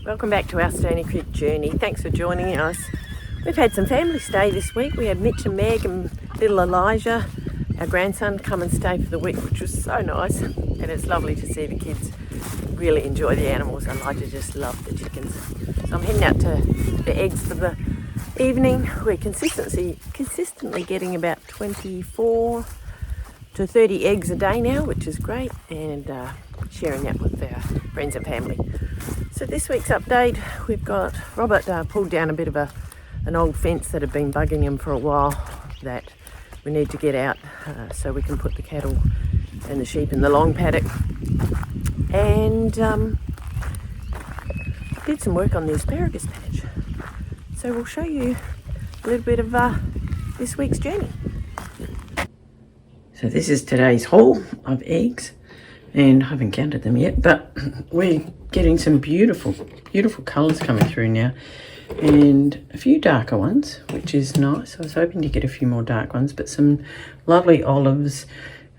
Welcome back to our Stony Creek journey. Thanks for joining us. We've had some family stay this week. We had Mitch and Meg and little Elijah, our grandson, come and stay for the week, which was so nice. And it's lovely to see the kids really enjoy the animals. Elijah just loved the chickens. So I'm heading out to the eggs for the evening. We're consistently getting about 24 to 30 eggs a day now, which is great, and sharing that with our friends and family. So this week's update, we've got Robert pulled down a bit of an old fence that had been bugging him for a while that we need to get out so we can put the cattle and the sheep in the long paddock. And did some work on the asparagus patch. So we'll show you a little bit of this week's journey. So this is today's haul of eggs, and I haven't counted them yet, but we're getting some beautiful colours coming through now, and a few darker ones, which is nice. I was hoping to get a few more dark ones, but some lovely olives,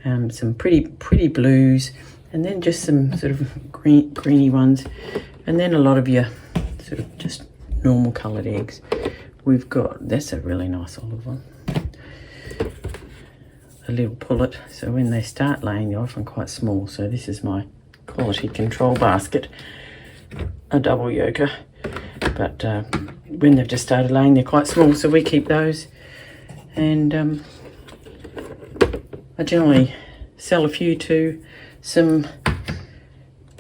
some pretty blues, and then just some sort of greeny ones, and then a lot of your sort of just normal coloured eggs. We've got, that's a really nice olive one, a little pullet, so when they start laying they're often quite small. So this is my quality control basket, a double yoker, but when they've just started laying they're quite small, so we keep those. And I generally sell a few to some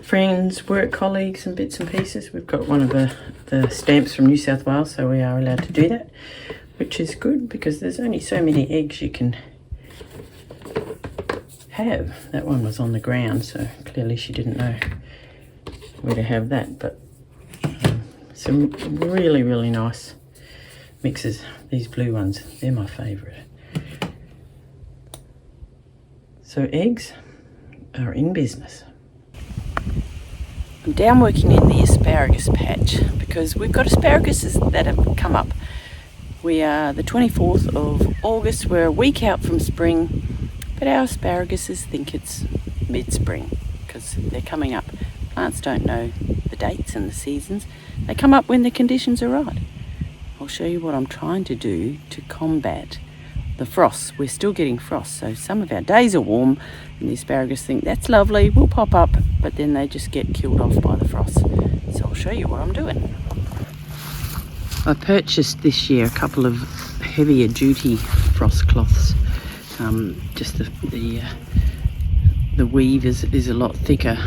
friends, work colleagues and bits and pieces. We've got one of the stamps from New South Wales, so we are allowed to do that, which is good because there's only so many eggs you can have. That one was on the ground, so clearly she didn't know where to have that. But some really nice mixes. These blue ones, they're my favourite. So eggs are in business. I'm down working in the asparagus patch because we've got asparaguses that have come up. We are the 24th of August, we're a week out from spring, but our asparaguses think it's mid-spring because they're coming up. Plants don't know the dates and the seasons. They come up when the conditions are right. I'll show you what I'm trying to do to combat the frost. We're still getting frost, so some of our days are warm and the asparagus think that's lovely, we'll pop up, but then they just get killed off by the frost. So I'll show you what I'm doing. I purchased this year a couple of heavier duty frost cloths. Just the weave is a lot thicker,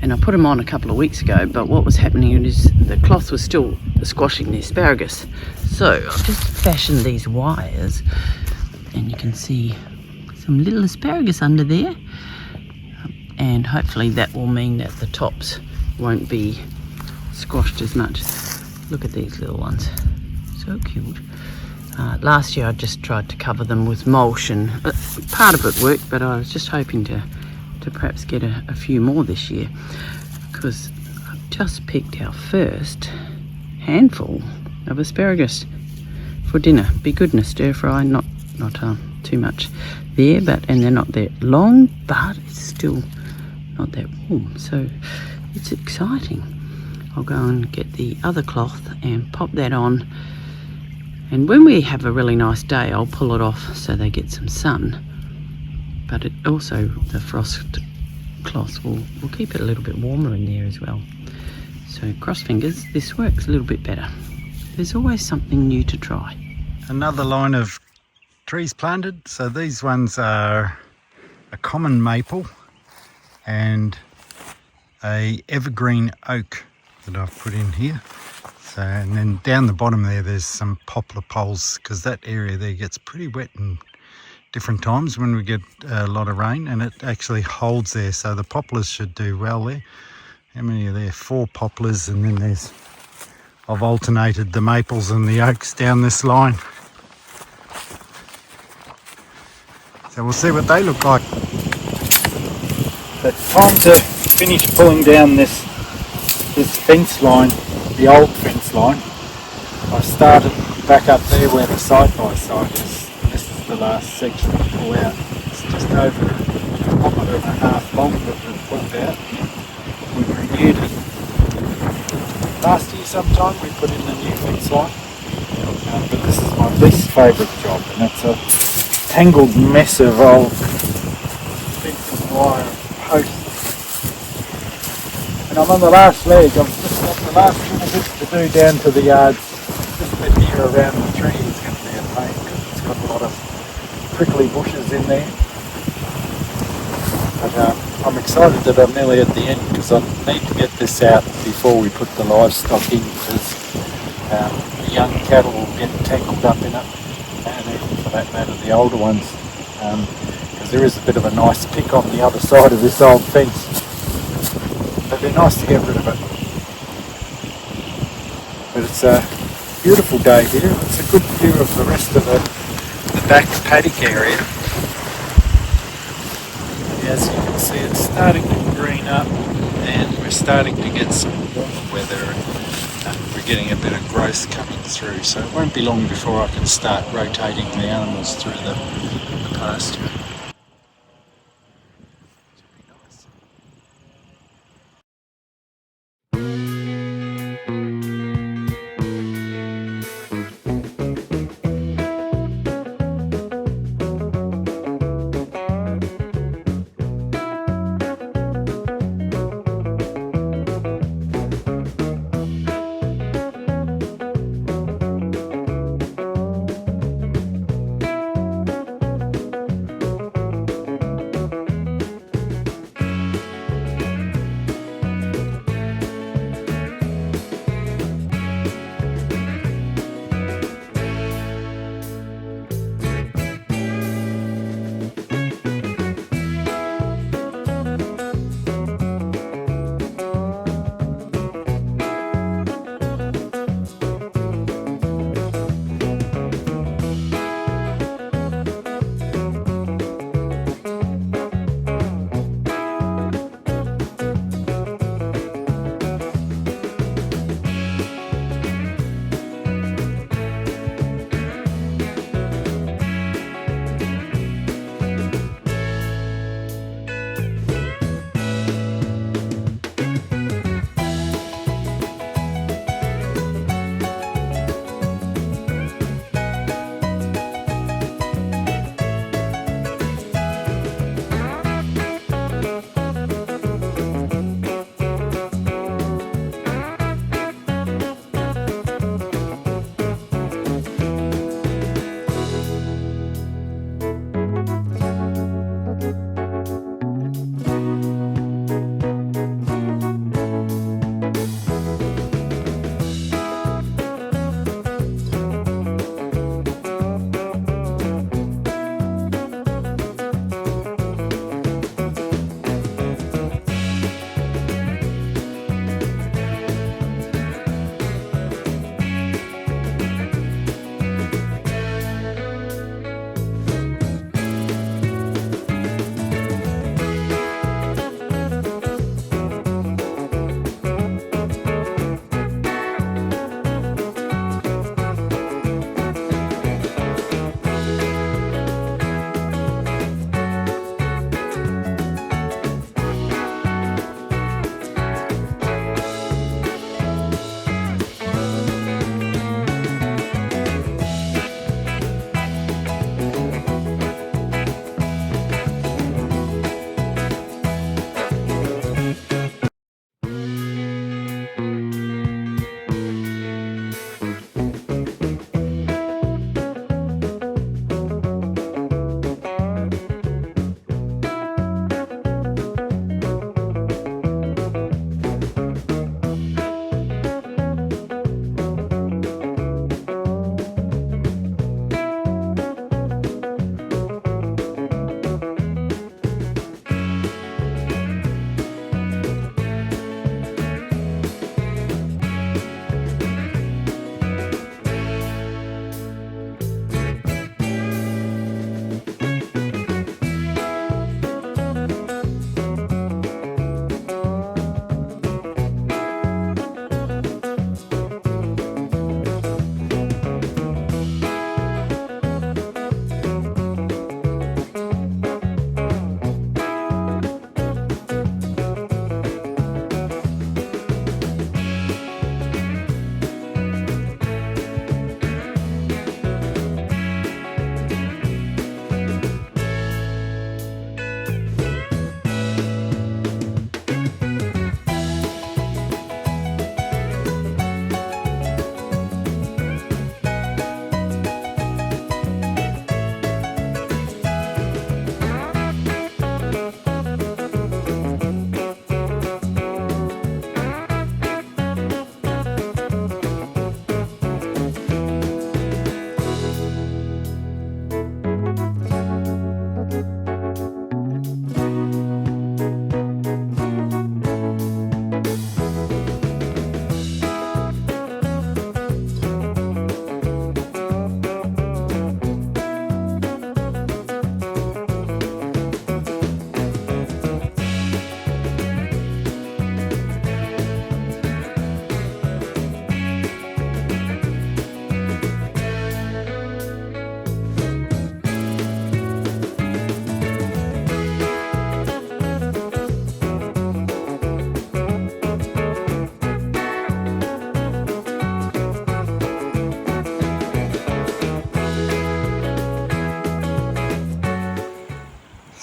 and I put them on a couple of weeks ago, but what was happening is the cloth was still squashing the asparagus. So I've just fashioned these wires, and you can see some little asparagus under there, and hopefully that will mean that the tops won't be squashed as much. Look at these little ones, so cute. Last year I just tried to cover them with mulch, and part of it worked, but I was just hoping to perhaps get a few more this year, because I've just picked our first handful of asparagus for dinner. Be good in a stir fry, not too much there, and they're not that long, but it's still not that warm, so it's exciting. I'll go and get the other cloth and pop that on. And when we have a really nice day, I'll pull it off so they get some sun. But it also, the frost cloth will keep it a little bit warmer in there as well. So cross fingers, this works a little bit better. There's always something new to try. Another line of trees planted. So these ones are a common maple and a evergreen oak that I've put in here. So, and then down the bottom there's some poplar poles, because that area there gets pretty wet in different times when we get a lot of rain, and it actually holds there, so the poplars should do well there. How many are there? 4 poplars, and then I've alternated the maples and the oaks down this line. So we'll see what they look like. It's time to finish pulling down this fence line, the old fence line. I started back up there where the side-by-side is. This is the last section to pull out. It's just over a kilometre and a half long that we've pulled out. We've renewed it Last year sometime we put in the new fence line, but this is my least favourite job, and it's a tangled mess of old fencing wire and posts. And I'm on the last leg. I've just got the last little bits to do down to the yards. This bit here around the tree is going to be a pain because it's got a lot of prickly bushes in there. But I'm excited that I'm nearly at the end because I need to get this out before we put the livestock in, because the young cattle will get tangled up in it, and even for that matter the older ones, because there is a bit of a nice pick on the other side of this old fence. It'd be nice to get rid of it. But it's a beautiful day here. It's a good view of the rest of the back paddock area. As you can see, it's starting to green up, and we're starting to get some warmer weather, and we're getting a bit of growth coming through, so it won't be long before I can start rotating the animals through the pasture.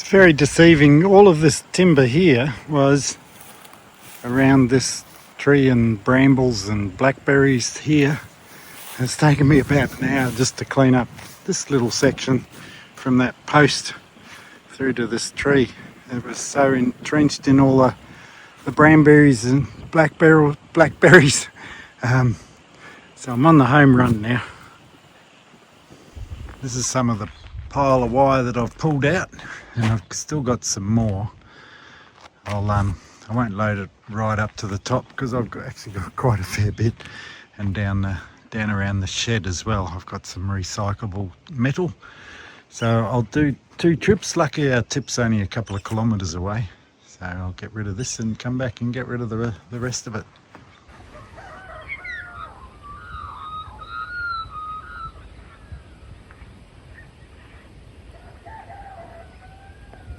very deceiving. All of this timber here was around this tree and brambles and blackberries here. It's taken me about an hour just to clean up this little section from that post through to this tree. It was so entrenched in all the bramberries and blackberries. So I'm on the home run now. This is some of the pile of wire that I've pulled out, and I've still got some more. I won't load it right up to the top because actually got quite a fair bit, and down around the shed as well I've got some recyclable metal. So I'll do 2 trips. Lucky our tip's only a couple of kilometres away, so I'll get rid of this and come back and get rid of the rest of it.